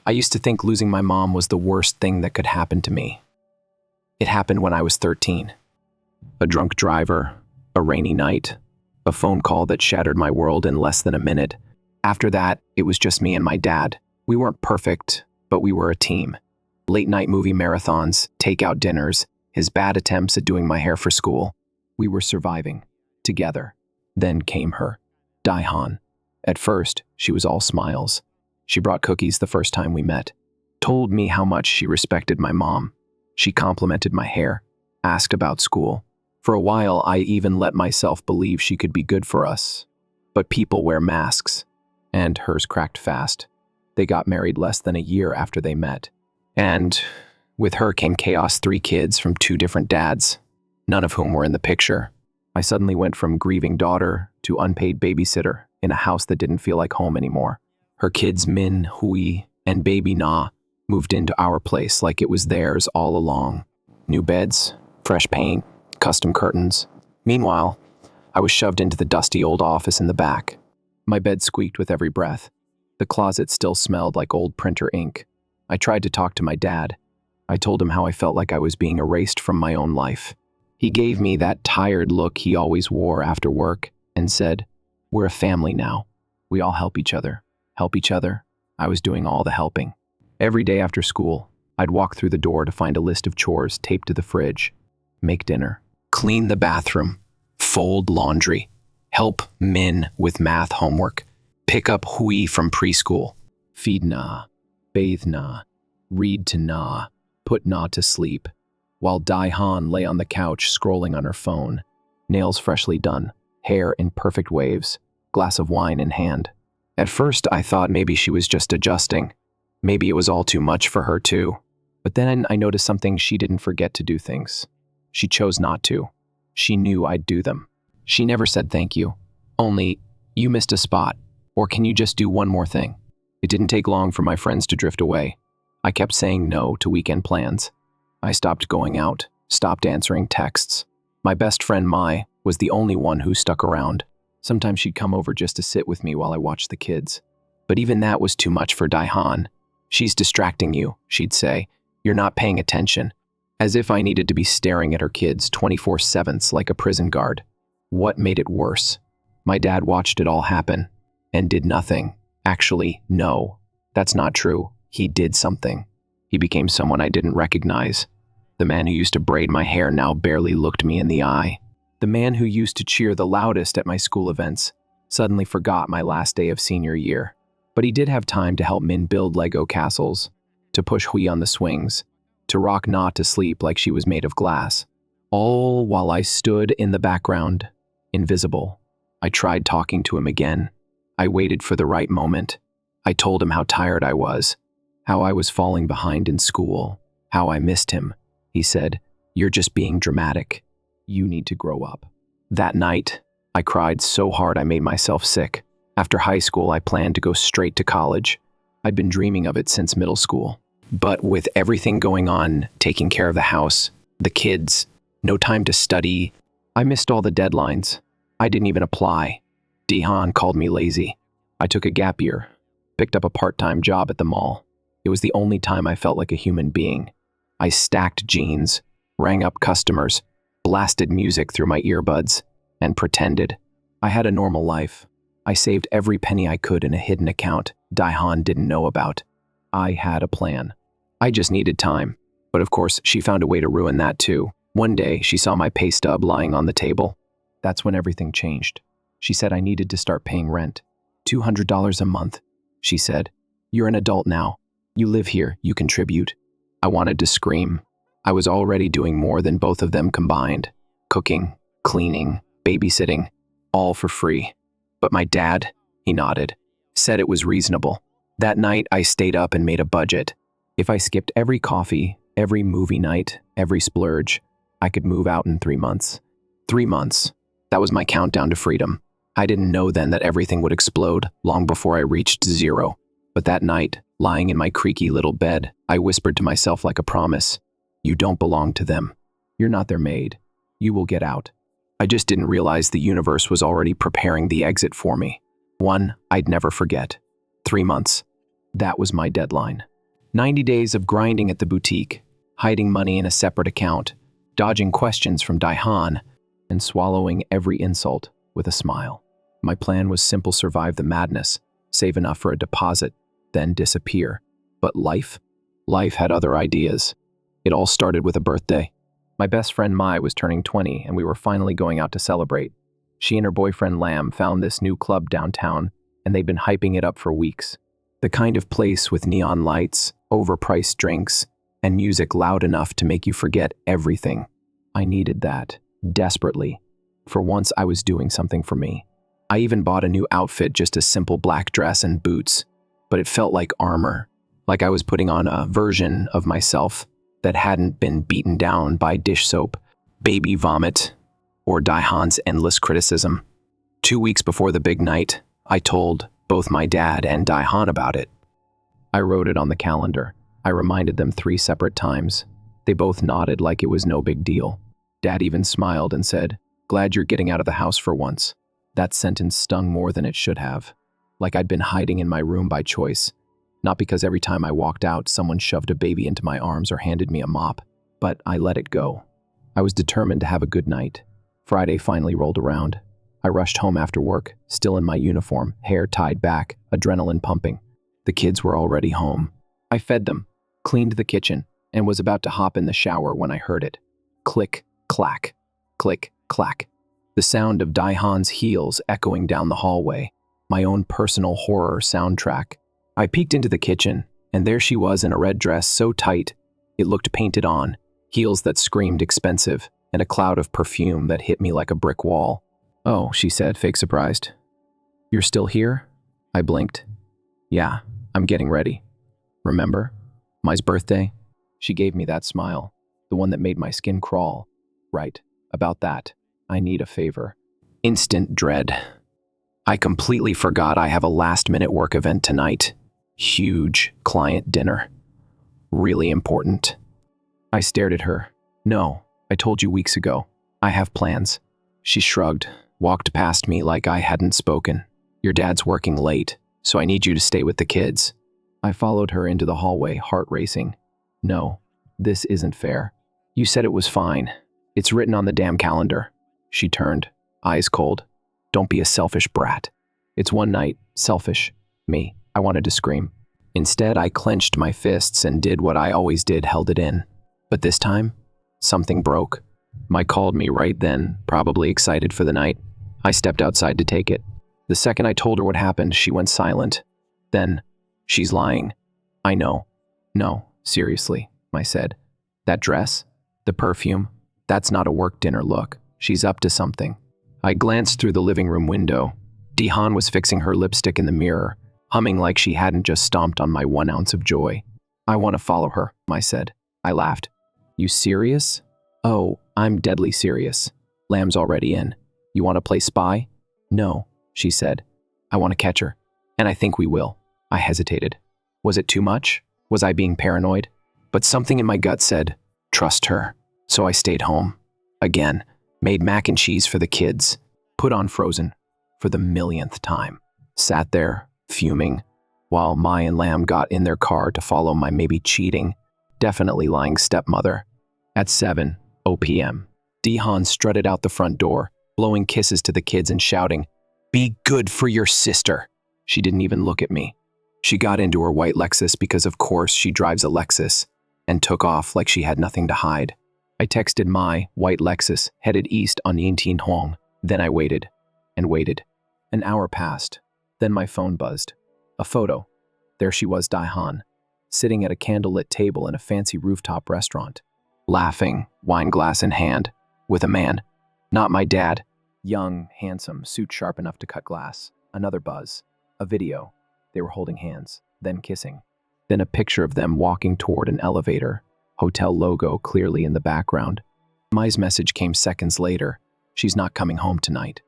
I used to think losing my mom was the worst thing that could happen to me. It happened when I was 13. A drunk driver, a rainy night, a phone call that shattered my world in less than a minute. After that, it was just me and my dad. We weren't perfect, but we were a team. Late-night movie marathons, takeout dinners, his bad attempts at doing my hair for school. We were surviving, together. Then came her, Daihan. At first, she was all smiles. She brought cookies the first time we met, told me how much she respected my mom. She complimented my hair, asked about school. For a while, I even let myself believe she could be good for us. But people wear masks, and hers cracked fast. They got married less than a year after they met. And with her came chaos, 3 kids from 2 different dads, none of whom were in the picture. I suddenly went from grieving daughter to unpaid babysitter in a house that didn't feel like home anymore. Her kids Min, Hui, and baby Na moved into our place like it was theirs all along. New beds, fresh paint, custom curtains. Meanwhile, I was shoved into the dusty old office in the back. My bed squeaked with every breath. The closet still smelled like old printer ink. I tried to talk to my dad. I told him how I felt like I was being erased from my own life. He gave me that tired look he always wore after work and said, "We're a family now. We all help each other." Help each other? I was doing all the helping. Every day after school, I'd walk through the door to find a list of chores taped to the fridge. Make dinner, clean the bathroom, fold laundry, help Min with math homework, pick up Hui from preschool, feed Na, bathe Na, read to Na, put Na to sleep, while Daihan lay on the couch scrolling on her phone, nails freshly done, hair in perfect waves, glass of wine in hand. At first, I thought maybe she was just adjusting. Maybe it was all too much for her too. But then I noticed something: she didn't forget to do things. She chose not to. She knew I'd do them. She never said thank you. Only, "You missed a spot," or "Can you just do one more thing?" It didn't take long for my friends to drift away. I kept saying no to weekend plans. I stopped going out, stopped answering texts. My best friend Mai was the only one who stuck around. Sometimes she'd come over just to sit with me while I watched the kids. But even that was too much for Daihan. "She's distracting you," she'd say. "You're not paying attention." As if I needed to be staring at her kids 24/7 like a prison guard. What made it worse? My dad watched it all happen and did nothing. Actually, no, that's not true. He did something. He became someone I didn't recognize. The man who used to braid my hair now barely looked me in the eye. The man who used to cheer the loudest at my school events suddenly forgot my last day of senior year. But he did have time to help Min build Lego castles, to push Hui on the swings, to rock Na to sleep like she was made of glass. All while I stood in the background, invisible. I tried talking to him again. I waited for the right moment. I told him how tired I was, how I was falling behind in school, how I missed him. He said, "You're just being dramatic. You need to grow up." That night, I cried so hard I made myself sick. After high school, I planned to go straight to college. I'd been dreaming of it since middle school. But with everything going on, taking care of the house, the kids, no time to study, I missed all the deadlines. I didn't even apply. Daihan called me lazy. I took a gap year, picked up a part-time job at the mall. It was the only time I felt like a human being. I stacked jeans, rang up customers, blasted music through my earbuds, and pretended. I had a normal life. I saved every penny I could in a hidden account Daihan didn't know about. I had a plan. I just needed time. But of course, she found a way to ruin that too. One day, she saw my pay stub lying on the table. That's when everything changed. She said I needed to start paying rent. $200 a month, she said. "You're an adult now. You live here, you contribute." I wanted to scream. I was already doing more than both of them combined. Cooking, cleaning, babysitting, all for free. But my dad, he nodded, said it was reasonable. That night, I stayed up and made a budget. If I skipped every coffee, every movie night, every splurge, I could move out in 3 months. 3 months. That was my countdown to freedom. I didn't know then that everything would explode long before I reached 0. But that night, lying in my creaky little bed, I whispered to myself like a promise, "You don't belong to them. You're not their maid. You will get out." I just didn't realize the universe was already preparing the exit for me. One I'd never forget. 3 months. That was my deadline. 90 days of grinding at the boutique, hiding money in a separate account, dodging questions from Daihan, and swallowing every insult with a smile. My plan was simple: survive the madness, save enough for a deposit, then disappear. But life had other ideas. It all started with a birthday. My best friend Mai was turning 20, and we were finally going out to celebrate. She and her boyfriend Lam found this new club downtown, and they'd been hyping it up for weeks. The kind of place with neon lights, overpriced drinks, and music loud enough to make you forget everything. I needed that, desperately. For once, I was doing something for me. I even bought a new outfit, just a simple black dress and boots, but it felt like armor, like I was putting on a version of myself that hadn't been beaten down by dish soap, baby vomit, or Daihan's endless criticism. 2 weeks before the big night, I told both my dad and Daihan about it. I wrote it on the calendar. I reminded them 3 separate times. They both nodded like it was no big deal. Dad even smiled and said, "Glad you're getting out of the house for once." That sentence stung more than it should have, like I'd been hiding in my room by choice. Not because every time I walked out, someone shoved a baby into my arms or handed me a mop, but I let it go. I was determined to have a good night. Friday finally rolled around. I rushed home after work, still in my uniform, hair tied back, adrenaline pumping. The kids were already home. I fed them, cleaned the kitchen, and was about to hop in the shower when I heard it. Click, clack, click, clack. The sound of Daihan's heels echoing down the hallway, my own personal horror soundtrack. I peeked into the kitchen, and there she was in a red dress so tight it looked painted on, heels that screamed expensive, and a cloud of perfume that hit me like a brick wall. "Oh," she said, fake surprised. "You're still here?" I blinked. "Yeah, I'm getting ready. Remember? Mai's birthday?" She gave me that smile, the one that made my skin crawl. Right, about that. I need a favor. Instant dread. I completely forgot I have a last-minute work event tonight. Huge client dinner. Really important. I stared at her. "No, I told you weeks ago. I have plans." She shrugged, walked past me like I hadn't spoken. "Your dad's working late, so I need you to stay with the kids." I followed her into the hallway, heart racing. "No, this isn't fair. You said it was fine. It's written on the damn calendar." She turned, eyes cold. "Don't be a selfish brat. It's one night. Selfish. Me." I wanted to scream. Instead, I clenched my fists and did what I always did, held it in. But this time, something broke. Mai called me right then, probably excited for the night. I stepped outside to take it. The second I told her what happened, she went silent. Then, "She's lying." "I know." "No, seriously," I said. "That dress? The perfume? That's not a work dinner look. She's up to something." I glanced through the living room window. Daihan was fixing her lipstick in the mirror, humming like she hadn't just stomped on my 1 ounce of joy. "I want to follow her," I said. I laughed. "You serious?" "Oh, I'm deadly serious. Lam's already in. You want to play spy?" "No," she said. "I want to catch her. And I think we will." I hesitated. Was it too much? Was I being paranoid? But something in my gut said, trust her. So I stayed home. Again, made mac and cheese for the kids, put on Frozen for the millionth time. Sat there, fuming, while Mai and Lam got in their car to follow my maybe cheating, definitely lying stepmother. At 7:00 p.m., Daihan strutted out the front door, blowing kisses to the kids and shouting, "Be good for your sister." She didn't even look at me. She got into her white Lexus because of course she drives a Lexus, and took off like she had nothing to hide. I texted Mai, white Lexus, headed east on Yintian Huang. Then I waited, and waited. An hour passed. Then my phone buzzed. A photo. There she was, Daihan, sitting at a candlelit table in a fancy rooftop restaurant, laughing, wine glass in hand, with a man. Not my dad. Young, handsome, suit sharp enough to cut glass. Another buzz. A video. They were holding hands, then kissing. Then a picture of them walking toward an elevator, hotel logo clearly in the background. Mai's message came seconds later. She's not coming home tonight.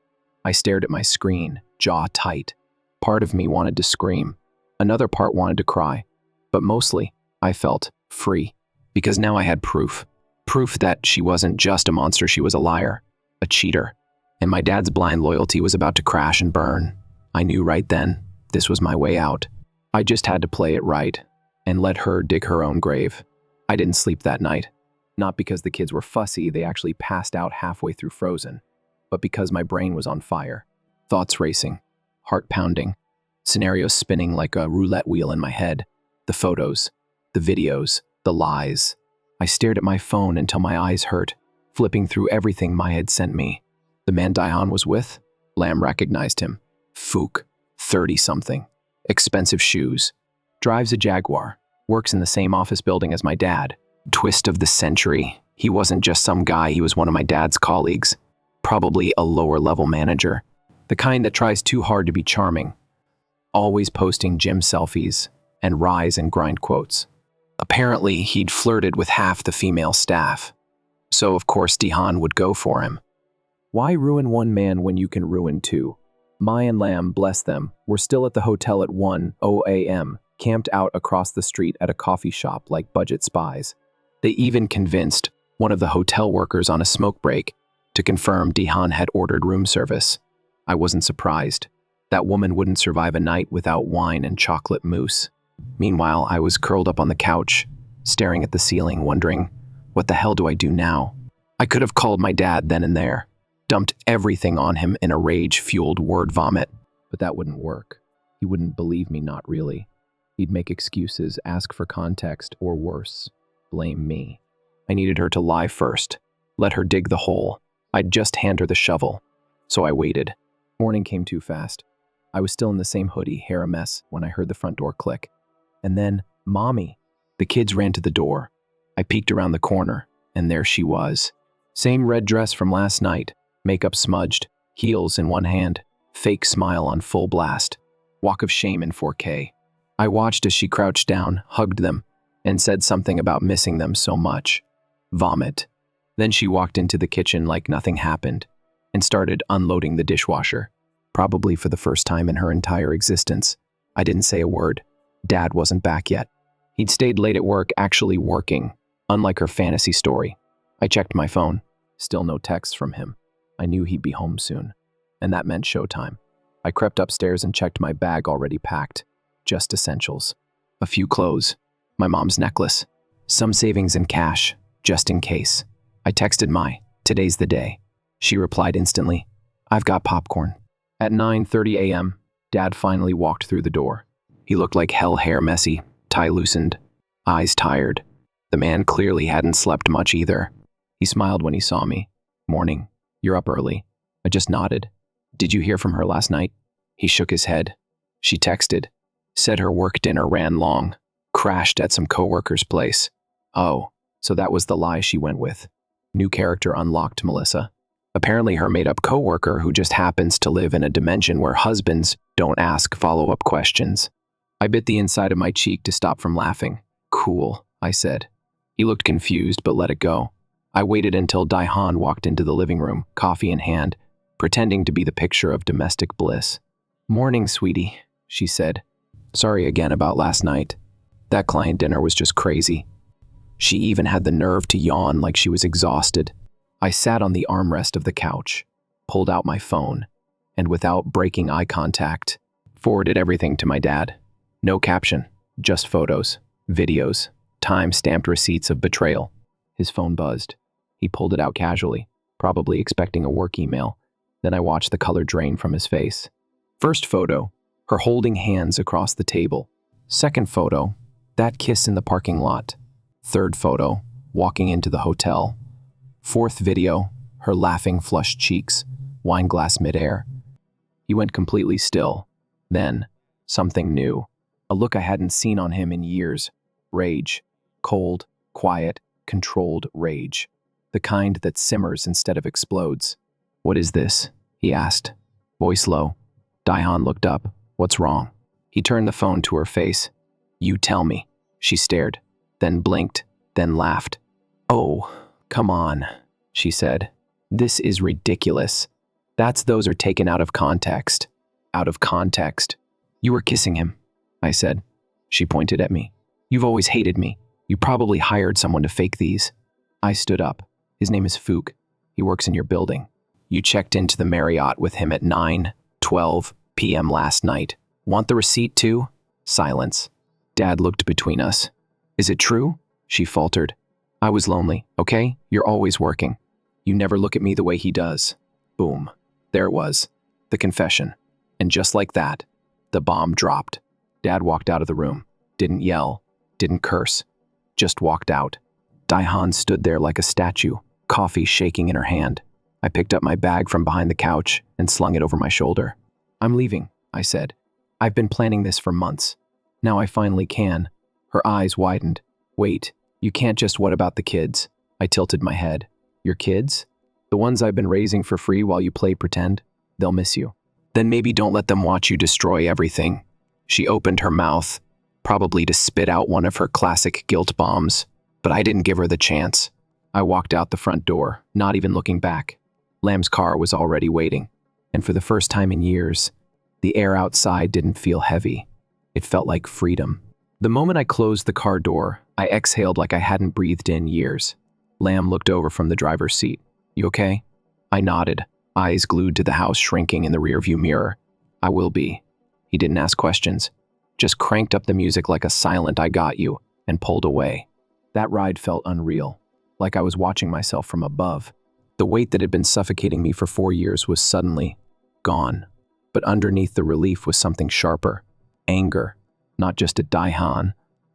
I stared at my screen, jaw tight. Part of me wanted to scream. Another part wanted to cry. But mostly, I felt free. Because now I had proof. Proof that she wasn't just a monster, she was a liar, a cheater. And my dad's blind loyalty was about to crash and burn. I knew right then, this was my way out. I just had to play it right. and let her dig her own grave. I didn't sleep that night. Not because the kids were fussy, they actually passed out halfway through Frozen, but because my brain was on fire. Thoughts racing, heart pounding, scenarios spinning like a roulette wheel in my head. The photos, the videos, the lies. I stared at my phone until my eyes hurt, flipping through everything Mai had sent me. The man Daihan was with? Lam recognized him. Fook, 30-something. Expensive shoes. Drives a Jaguar. Works in the same office building as my dad. Twist of the century. He wasn't just some guy, he was one of my dad's colleagues. Probably a lower-level manager. The kind that tries too hard to be charming. Always posting gym selfies and rise and grind quotes. Apparently, he'd flirted with half the female staff. So, of course, Daihan would go for him. Why ruin one man when you can ruin two? Mai and Lam, bless them, were still at the hotel at 1:00 a.m., camped out across the street at a coffee shop like budget spies. They even convinced one of the hotel workers on a smoke break to confirm Daihan had ordered room service. I wasn't surprised. That woman wouldn't survive a night without wine and chocolate mousse. Meanwhile, I was curled up on the couch, staring at the ceiling, wondering, what the hell do I do now? I could have called my dad then and there, dumped everything on him in a rage-fueled word vomit, but that wouldn't work. He wouldn't believe me, not really. He'd make excuses, ask for context, or worse, blame me. I needed her to lie first, let her dig the hole. I'd just hand her the shovel. So I waited. Morning came too fast. I was still in the same hoodie, hair a mess, when I heard the front door click. And then, Mommy. The kids ran to the door. I peeked around the corner, and there she was. Same red dress from last night, makeup smudged, heels in one hand, fake smile on full blast, walk of shame in 4K. I watched as she crouched down, hugged them, and said something about missing them so much. Vomit. Then she walked into the kitchen like nothing happened, and started unloading the dishwasher. Probably for the first time in her entire existence. I didn't say a word. Dad wasn't back yet. He'd stayed late at work, actually working, unlike her fantasy story. I checked my phone. Still no texts from him. I knew he'd be home soon, and that meant showtime. I crept upstairs and checked my bag already packed. Just essentials. A few clothes. My mom's necklace. Some savings in cash, just in case. I texted Mai, today's the day. She replied instantly, I've got popcorn. At 9:30 a.m., Dad finally walked through the door. He looked like hell, hair messy, tie loosened, eyes tired. The man clearly hadn't slept much either. He smiled when he saw me. Morning. You're up early. I just nodded. Did you hear from her last night? He shook his head. She texted. Said her work dinner ran long. Crashed at some coworker's place. Oh, so that was the lie she went with. New character unlocked, Melissa. Apparently her made-up coworker who just happens to live in a dimension where husbands don't ask follow-up questions. I bit the inside of my cheek to stop from laughing. Cool, I said. He looked confused but let it go. I waited until Daihan walked into the living room, coffee in hand, pretending to be the picture of domestic bliss. Morning, sweetie, she said. Sorry again about last night. That client dinner was just crazy. She even had the nerve to yawn like she was exhausted. I sat on the armrest of the couch, pulled out my phone, and without breaking eye contact, forwarded everything to my dad. No caption, just photos, videos, time-stamped receipts of betrayal. His phone buzzed. He pulled it out casually, probably expecting a work email. Then I watched the color drain from his face. First photo, her holding hands across the table. Second photo, that kiss in the parking lot. Third photo, walking into the hotel. Fourth video, her laughing flushed cheeks, wine glass midair. He went completely still. Then, something new. A look I hadn't seen on him in years. Rage. Cold, quiet, controlled rage. The kind that simmers instead of explodes. What is this? He asked. Voice low. Daihan looked up. What's wrong? He turned the phone to her face. You tell me. She stared, then blinked, then laughed. Oh, come on, she said. This is ridiculous. Those are taken out of context. Out of context. You were kissing him, I said. She pointed at me. You've always hated me. You probably hired someone to fake these. I stood up. His name is Fook. He works in your building. You checked into the Marriott with him at 9:12 p.m. last night. Want the receipt too? Silence. Dad looked between us. Is it true? She faltered. I was lonely, okay? You're always working. You never look at me the way he does. Boom. There it was. The confession. And just like that, the bomb dropped. Dad walked out of the room. Didn't yell. Didn't curse. Just walked out. Daihan stood there like a statue, coffee shaking in her hand. I picked up my bag from behind the couch and slung it over my shoulder. I'm leaving, I said. I've been planning this for months. Now I finally can. Her eyes widened. Wait, you can't just what about the kids? I tilted my head. Your kids? The ones I've been raising for free while you play pretend? They'll miss you. Then maybe don't let them watch you destroy everything. She opened her mouth, probably to spit out one of her classic guilt bombs, but I didn't give her the chance. I walked out the front door, not even looking back. Lamb's car was already waiting, and for the first time in years, the air outside didn't feel heavy. It felt like freedom. The moment I closed the car door, I exhaled like I hadn't breathed in years. Lamb looked over from the driver's seat. You okay? I nodded, eyes glued to the house shrinking in the rearview mirror. I will be. He didn't ask questions, just cranked up the music like a silent I got you and pulled away. That ride felt unreal, like I was watching myself from above. The weight that had been suffocating me for 4 years was suddenly gone. But underneath the relief was something sharper. Anger, not just at Daihan,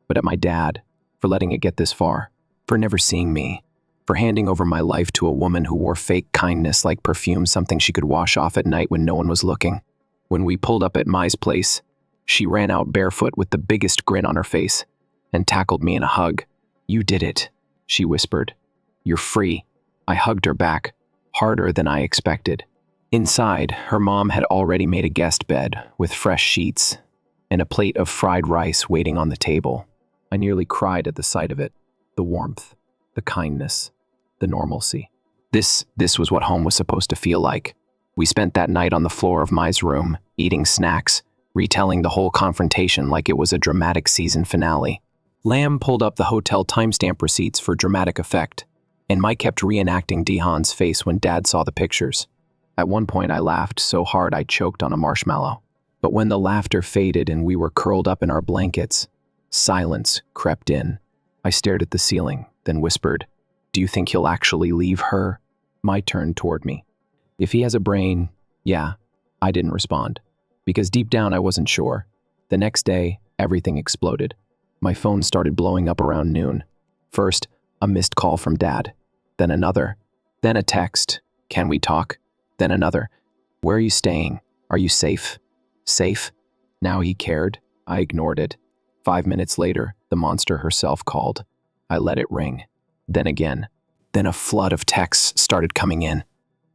but at my dad, for letting it get this far, for never seeing me, for handing over my life to a woman who wore fake kindness like perfume, something she could wash off at night when no one was looking. When we pulled up at Mai's place, she ran out barefoot with the biggest grin on her face and tackled me in a hug. You did it, she whispered. You're free. I hugged her back, harder than I expected. Inside, her mom had already made a guest bed with fresh sheets and a plate of fried rice waiting on the table. I nearly cried at the sight of it. The warmth, the kindness, the normalcy. This was what home was supposed to feel like. We spent that night on the floor of Mai's room, eating snacks, retelling the whole confrontation like it was a dramatic season finale. Lamb pulled up the hotel timestamp receipts for dramatic effect, and Mai kept reenacting Daihan's face when Dad saw the pictures. At one point I laughed so hard I choked on a marshmallow. But when the laughter faded and we were curled up in our blankets, silence crept in. I stared at the ceiling, then whispered, Do you think he'll actually leave her? Mai turned toward me. If he has a brain, yeah. I didn't respond, because deep down I wasn't sure. The next day, everything exploded. My phone started blowing up around noon. First, a missed call from Dad, then another, then a text, Can we talk? Then another, Where are you staying? Are you safe? Safe? Now he cared. I ignored it. 5 minutes later, the monster herself called. I let it ring. Then again. Then a flood of texts started coming in,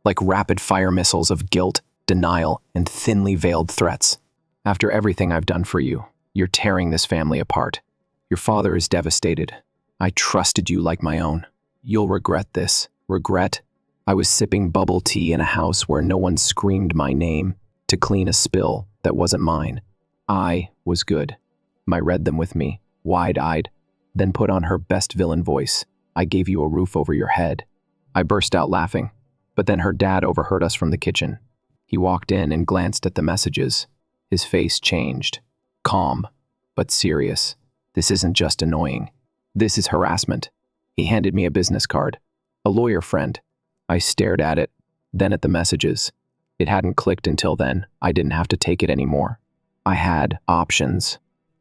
like rapid-fire missiles of guilt, denial, and thinly veiled threats. After everything I've done for you, you're tearing this family apart. Your father is devastated. I trusted you like my own. You'll regret this. Regret? I was sipping bubble tea in a house where no one screamed my name to clean a spill that wasn't mine. I was good. Mai read them with me, wide-eyed, then put on her best villain voice. I gave you a roof over your head. I burst out laughing, but then her dad overheard us from the kitchen. He walked in and glanced at the messages. His face changed. Calm, but serious. This isn't just annoying. This is harassment. He handed me a business card. A lawyer friend. I stared at it, then at the messages. It hadn't clicked until then. I didn't have to take it anymore. I had options.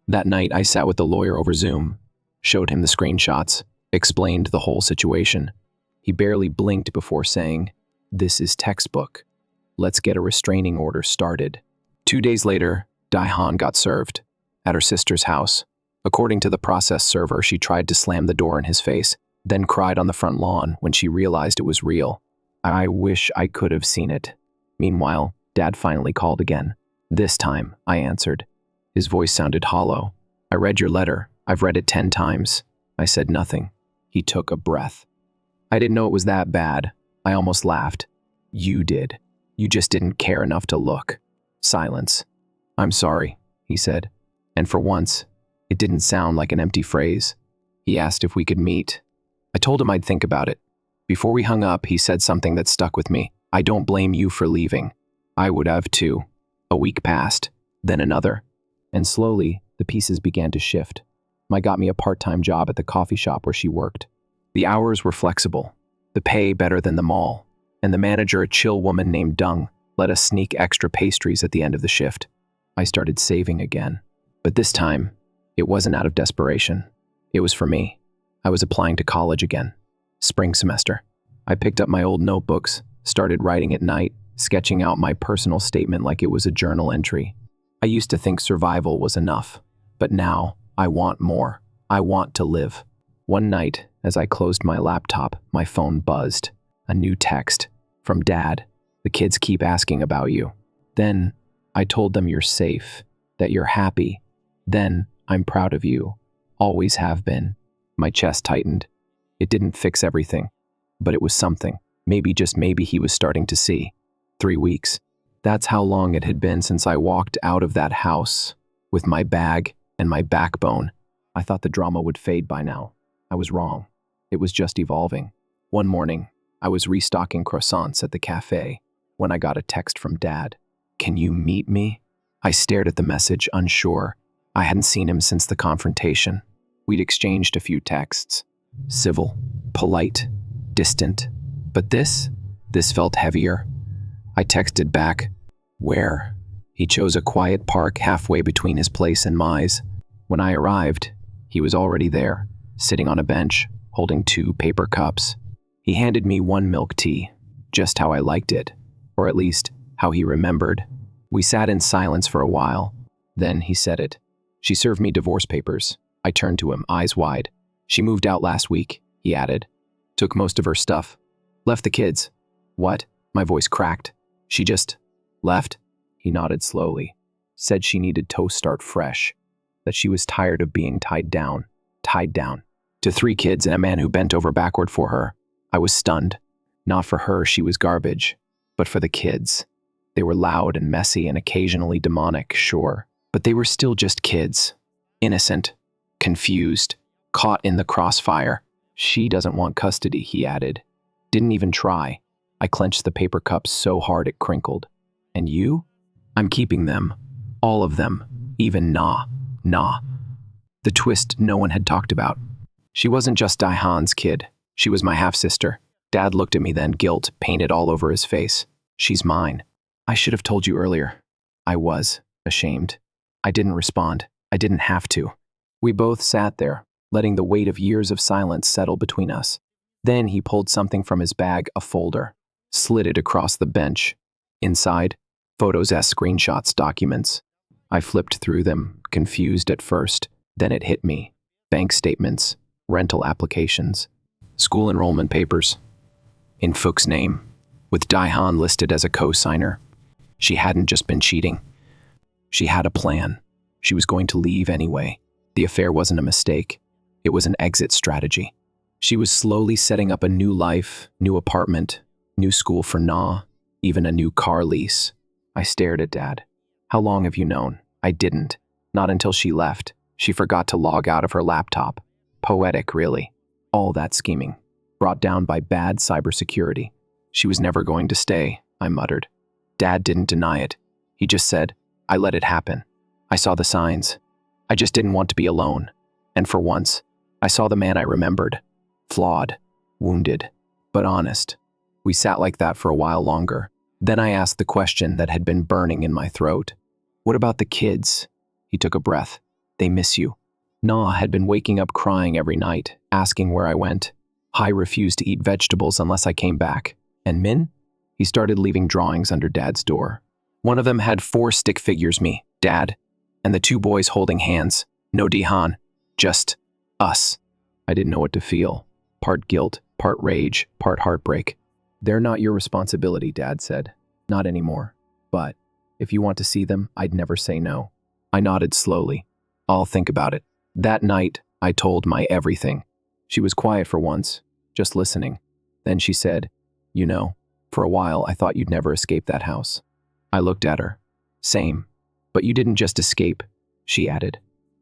That night, I sat with the lawyer over Zoom, showed him the screenshots, explained the whole situation. He barely blinked before saying, This is textbook. Let's get a restraining order started. 2 days later, Daihan got served at her sister's house. According to the process server, she tried to slam the door in his face, then cried on the front lawn when she realized it was real. I wish I could have seen it. Meanwhile, Dad finally called again. This time, I answered. His voice sounded hollow. I read your letter. I've read it 10 times. I said nothing. He took a breath. I didn't know it was that bad. I almost laughed. You did. You just didn't care enough to look. Silence. I'm sorry, he said. And for once, it didn't sound like an empty phrase. He asked if we could meet. I told him I'd think about it. Before we hung up, he said something that stuck with me. I don't blame you for leaving. I would have too. A week passed, then another. And slowly, The pieces began to shift. I got me a part-time job at the coffee shop where she worked. The hours were flexible, the pay better than the mall, and the manager, a chill woman named Dung, let us sneak extra pastries at the end of the shift. I started saving again. But this time, it wasn't out of desperation. It was for me. I was applying to college again. Spring semester. I picked up my old notebooks, started writing at night, sketching out my personal statement like it was a journal entry. I used to think survival was enough, but now I want more. I want to live. One night, as I closed my laptop, my phone buzzed. A new text from Dad. The kids keep asking about you. Then I told them you're safe, that you're happy. Then I'm proud of you. Always have been. My chest tightened. It didn't fix everything, but it was something. Maybe, just maybe, he was starting to see. 3 weeks. That's how long it had been since I walked out of that house with my bag and my backbone. I thought the drama would fade by now. I was wrong. It was just evolving. One morning, I was restocking croissants at the cafe when I got a text from Dad. Can you meet me? I stared at the message, unsure. I hadn't seen him since the confrontation. We'd exchanged a few texts. Civil, polite, distant. But this felt heavier. I texted back, where? He chose a quiet park halfway between his place and Mai's. When I arrived, he was already there, sitting on a bench, holding 2 paper cups. He handed me 1 milk tea, just how I liked it, or at least how he remembered. We sat in silence for a while. Then he said it. She served me divorce papers. I turned to him, eyes wide. She moved out last week, he added. Took most of her stuff. Left the kids. What? My voice cracked. She just left? He nodded slowly. Said she needed to start fresh. That she was tired of being tied down. Tied down. To 3 kids and a man who bent over backward for her. I was stunned. Not for her, she was garbage. But for the kids. They were loud and messy and occasionally demonic, sure. But they were still just kids. Innocent. Confused. Caught in the crossfire. She doesn't want custody, he added. Didn't even try. I clenched the paper cup so hard it crinkled. And you? I'm keeping them. All of them. Even Na. The twist no one had talked about. She wasn't just Daihan's kid. She was my half-sister. Dad looked at me then, guilt painted all over his face. She's mine. I should have told you earlier. I was ashamed. I didn't respond. I didn't have to. We both sat there, letting the weight of years of silence settle between us. Then he pulled something from his bag, a folder. Slid it across the bench. Inside, photos, screenshots, documents. I flipped through them, confused at first. Then it hit me. Bank statements, rental applications, school enrollment papers. In Phuc's name, with Daihan listed as a co-signer. She hadn't just been cheating. She had a plan. She was going to leave anyway. The affair wasn't a mistake. It was an exit strategy. She was slowly setting up a new life, new apartment, new school for Na, even a new car lease. I stared at Dad. How long have you known? I didn't. Not until she left. She forgot to log out of her laptop. Poetic, really. All that scheming. Brought down by bad cybersecurity. She was never going to stay, I muttered. Dad didn't deny it. He just said, I let it happen. I saw the signs. I just didn't want to be alone. And for once, I saw the man I remembered. Flawed. Wounded. But honest. We sat like that for a while longer. Then I asked the question that had been burning in my throat. What about the kids? He took a breath. They miss you. Na had been waking up crying every night, asking where I went. Hai refused to eat vegetables unless I came back. And Min? He started leaving drawings under Dad's door. One of them had 4 stick figures, me, Dad, and the 2 boys holding hands. No Dihan. Just us. I didn't know what to feel. Part guilt, part rage, part heartbreak. They're not your responsibility, Dad said. Not anymore. But if you want to see them, I'd never say no. I nodded slowly. I'll think about it. That night, I told my everything. She was quiet for once, just listening. Then she said, you know, for a while I thought you'd never escape that house. I looked at her. Same. But you didn't just escape, she added.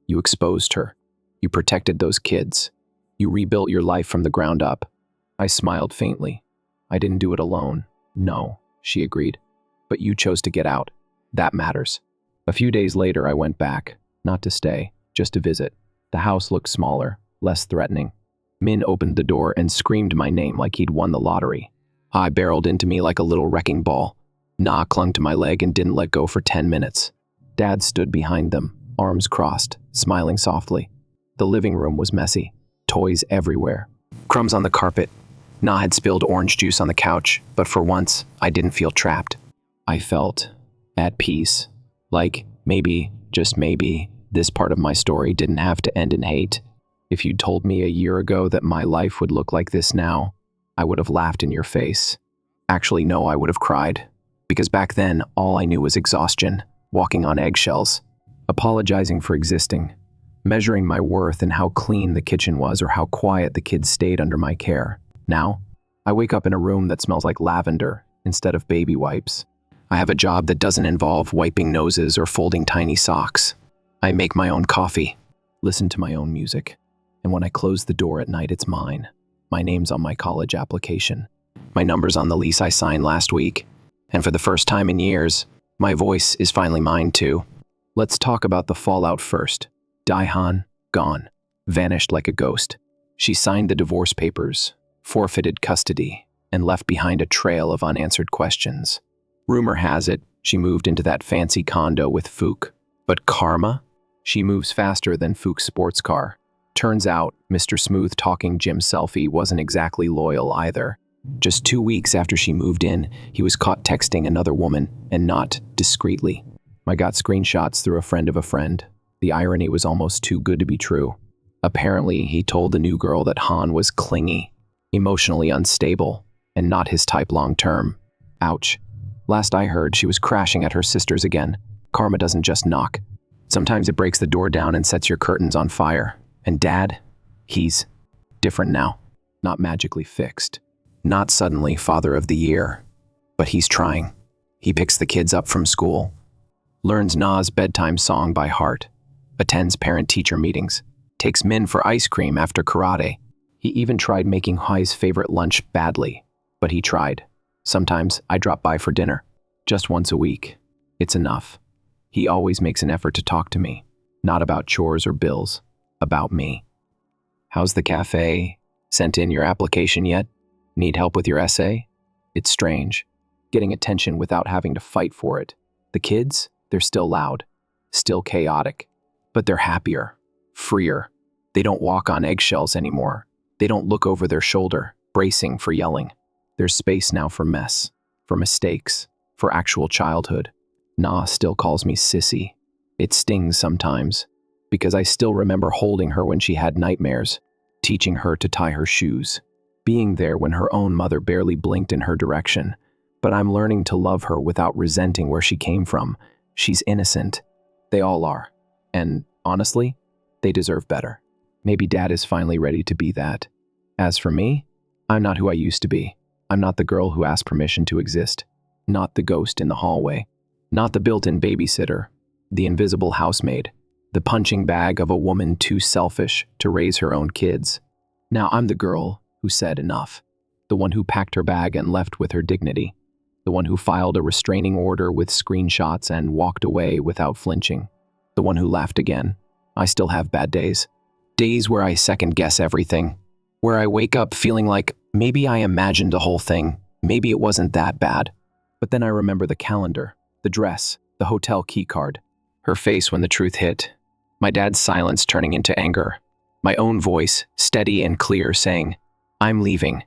You exposed her. You protected those kids. You rebuilt your life from the ground up. I smiled faintly. I didn't do it alone. No, she agreed. But you chose to get out. That matters. A few days later, I went back. not to stay, just to visit. The house looked smaller, less threatening. Min opened the door and screamed my name like he'd won the lottery. I barreled into me like a little wrecking ball. Na clung to my leg and didn't let go for 10 minutes. Dad stood behind them, arms crossed, smiling softly. The living room was messy, toys everywhere, crumbs on the carpet. Na had spilled orange juice on the couch, but for once, I didn't feel trapped. I felt at peace, like maybe, just maybe, this part of my story didn't have to end in hate. If you'd told me a year ago that my life would look like this now, I would have laughed in your face. Actually, no, I would have cried. Because back then, all I knew was exhaustion, walking on eggshells, apologizing for existing, measuring my worth in how clean the kitchen was or how quiet the kids stayed under my care. Now, I wake up in a room that smells like lavender instead of baby wipes. I have a job that doesn't involve wiping noses or folding tiny socks. I make my own coffee, listen to my own music, and when I close the door at night, it's mine. My name's on my college application. My number's on the lease I signed last week. And for the first time in years, my voice is finally mine too. Let's talk about the fallout first. Daihan, gone, vanished like a ghost. She signed the divorce papers, forfeited custody, and left behind a trail of unanswered questions. Rumor has it, she moved into that fancy condo with Fook. But karma? She moves faster than Fook's sports car. Turns out, Mr. Smooth-talking Jim Selfie wasn't exactly loyal either. Just 2 weeks after she moved in, he was caught texting another woman, and not discreetly. I got screenshots through a friend of a friend. The irony was almost too good to be true. Apparently, he told the new girl that Han was clingy, emotionally unstable, and not his type long-term. Ouch. Last I heard, she was crashing at her sister's again. Karma doesn't just knock. Sometimes it breaks the door down and sets your curtains on fire. And Dad, he's different now, not magically fixed. Not suddenly Father of the Year, but he's trying. He picks the kids up from school, learns Na's bedtime song by heart, attends parent-teacher meetings, takes Min for ice cream after karate. He even tried making Hai's favorite lunch badly, but he tried. Sometimes I drop by for dinner, just once a week. It's enough. He always makes an effort to talk to me, not about chores or bills, about me. How's the cafe? Sent in your application yet? Need help with your essay? It's strange, getting attention without having to fight for it. The kids, they're still loud, still chaotic, but they're happier, freer. They don't walk on eggshells anymore. They don't look over their shoulder, bracing for yelling. There's space now for mess, for mistakes, for actual childhood. Na still calls me sissy. It stings sometimes, because I still remember holding her when she had nightmares, teaching her to tie her shoes, being there when her own mother barely blinked in her direction. But I'm learning to love her without resenting where she came from. She's innocent. They all are. And honestly, they deserve better. Maybe Dad is finally ready to be that. As for me, I'm not who I used to be. I'm not the girl who asked permission to exist. Not the ghost in the hallway. Not the built-in babysitter. The invisible housemaid. The punching bag of a woman too selfish to raise her own kids. Now I'm the girl who said enough. The one who packed her bag and left with her dignity. The one who filed a restraining order with screenshots and walked away without flinching. The one who laughed again. I still have bad days. Days where I second-guess everything. Where I wake up feeling like maybe I imagined the whole thing. Maybe it wasn't that bad. But then I remember the calendar, the dress, the hotel keycard. Her face when the truth hit. My dad's silence turning into anger. My own voice, steady and clear, saying, I'm leaving.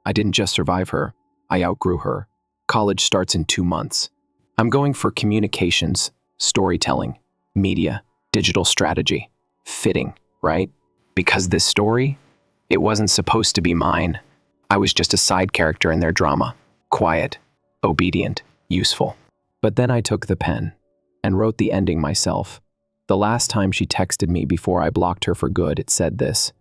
I didn't just survive her. I outgrew her. College starts in 2 months. I'm going for communications, storytelling, media, digital strategy. Fitting, right? Because this story, it wasn't supposed to be mine. I was just a side character in their drama. Quiet, obedient, useful. But then I took the pen and wrote the ending myself. The last time she texted me before I blocked her for good, it said this: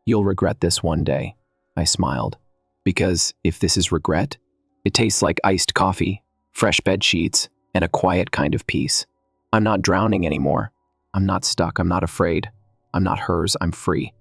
"You'll regret this one day." I smiled. Because if this is regret, it tastes like iced coffee, fresh bed sheets, and a quiet kind of peace. I'm not drowning anymore. I'm not stuck. I'm not afraid. I'm not hers. I'm free.